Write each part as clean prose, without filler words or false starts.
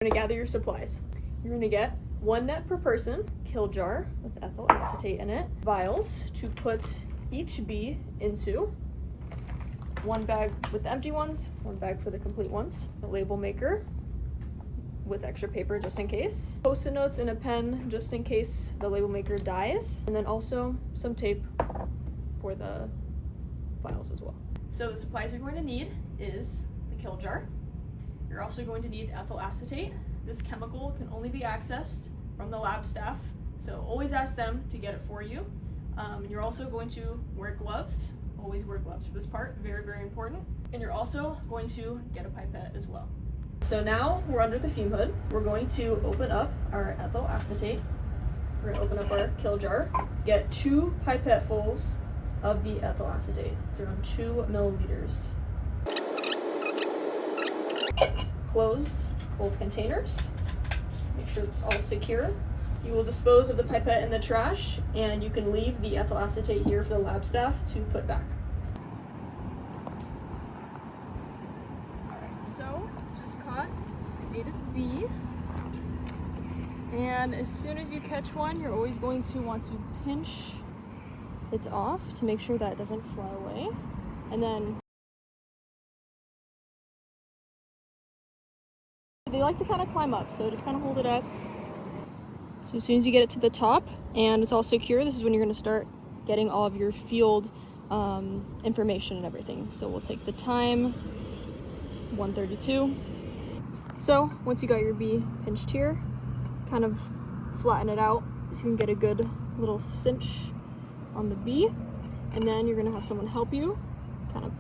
You're gonna gather your supplies. You're gonna get 1 net per person, kill jar with ethyl acetate in it, vials to put each bee into, 1 bag with the empty ones, 1 bag for the complete ones, a label maker with extra paper just in case, post-it notes and a pen just in case the label maker dies, and then also some tape for the vials as well. So the supplies you're going to need is the kill jar. You're also going to need ethyl acetate. This chemical can only be accessed from the lab staff, so always ask them to get it for you. You're also going to wear gloves. Always wear gloves for this part, very, very important. And you're also going to get a pipette as well. So now we're under the fume hood. We're going to open up our ethyl acetate. We're gonna open up our kill jar, get 2 pipettefuls of the ethyl acetate. It's around 2 milliliters. Close both containers. Make sure it's all secure. You will dispose of the pipette in the trash, and you can leave the ethyl acetate here for the lab staff to put back. Alright, so just caught a native bee. And as soon as you catch one, you're always going to want to pinch it off to make sure that it doesn't fly away. And then they like to kind of climb up, so just kind of hold it up. So as soon as you get it to the top and it's all secure, this is when you're going to start getting all of your field information and everything. So we'll take the time, 1:32. So once you got your bee pinched here, kind of flatten it out so you can get a good little cinch on the bee. And then you're going to have someone help you, kind of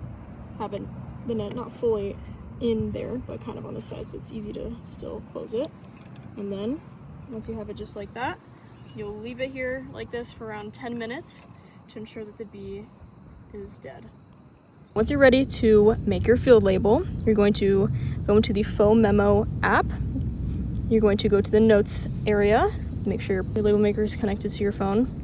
having the net not fully in there, but kind of on the side, so it's easy to still close it. And then once you have it just like that, you'll leave it here like this for around 10 minutes to ensure that the bee is dead. Once you're ready to make your field label, you're going to go into the Foam Memo app. You're going to go to the notes area, make sure your label maker is connected to your phone.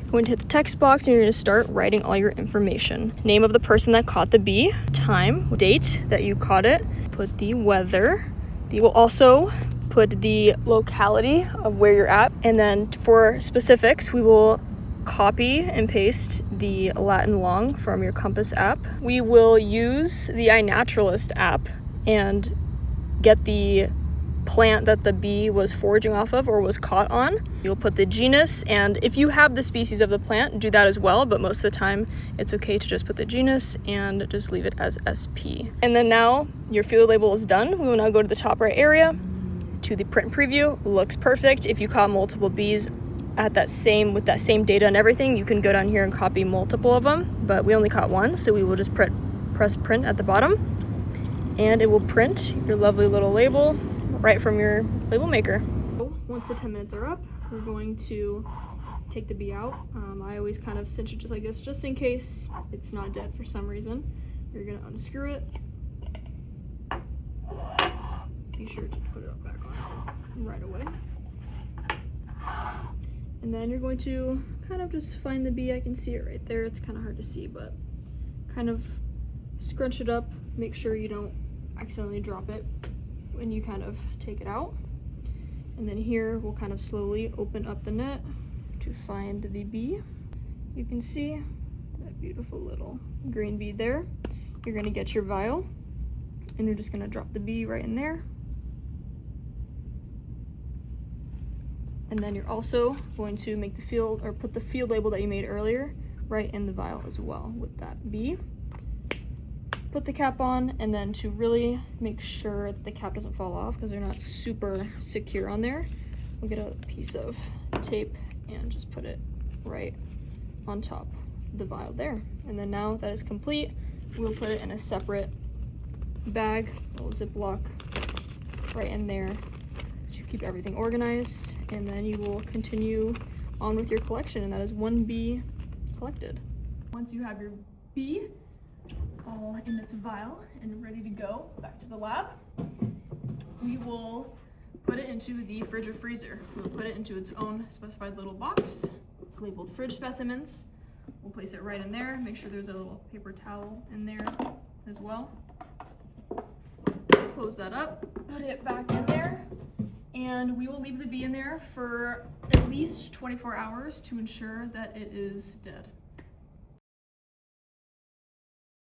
You're going to hit the text box and you're going to start writing all your information. Name of the person that caught the bee, time, date that you caught it, put the weather. You will also put the locality of where you're at, and then for specifics, we will copy and paste the Latin long from your Compass app. We will use the iNaturalist app and get the plant that the bee was foraging off of or was caught on. You'll put the genus, and if you have the species of the plant, do that as well, but most of the time it's okay to just put the genus and just leave it as SP. And then now your field label is done. We will now go to the top right area to the print preview. Looks perfect. If you caught multiple bees with that same data and everything, you can go down here and copy multiple of them, but we only caught one, so we will just press print at the bottom, and it will print your lovely little label right from your label maker. Once the 10 minutes are up, we're going to take the bee out. I always kind of cinch it just like this, just in case it's not dead for some reason. You're gonna unscrew it. Be sure to put it back on right away. And then you're going to kind of just find the bee. I can see it right there. It's kind of hard to see, but kind of scrunch it up. Make sure you don't accidentally drop it when you kind of take it out. And then here we'll kind of slowly open up the net to find the bee. You can see that beautiful little green bee there. You're gonna get your vial and you're just gonna drop the bee right in there. And then you're also going to make the field, or put the field label that you made earlier right in the vial as well with that bee. Put the cap on, and then to really make sure that the cap doesn't fall off because they're not super secure on there, we'll get a piece of tape and just put it right on top of the vial there. And then now that is complete, we'll put it in a separate bag, a little Ziploc right in there to keep everything organized, and then you will continue on with your collection, and that is 1 bee collected. Once you have your bee all in its vial and ready to go back to the lab, we will put it into the fridge or freezer. We'll put it into its own specified little box. It's labeled fridge specimens. We'll place it right in there. Make sure there's a little paper towel in there as well. Close that up. put it back in there, and we will leave the bee in there for at least 24 hours to ensure that it is dead.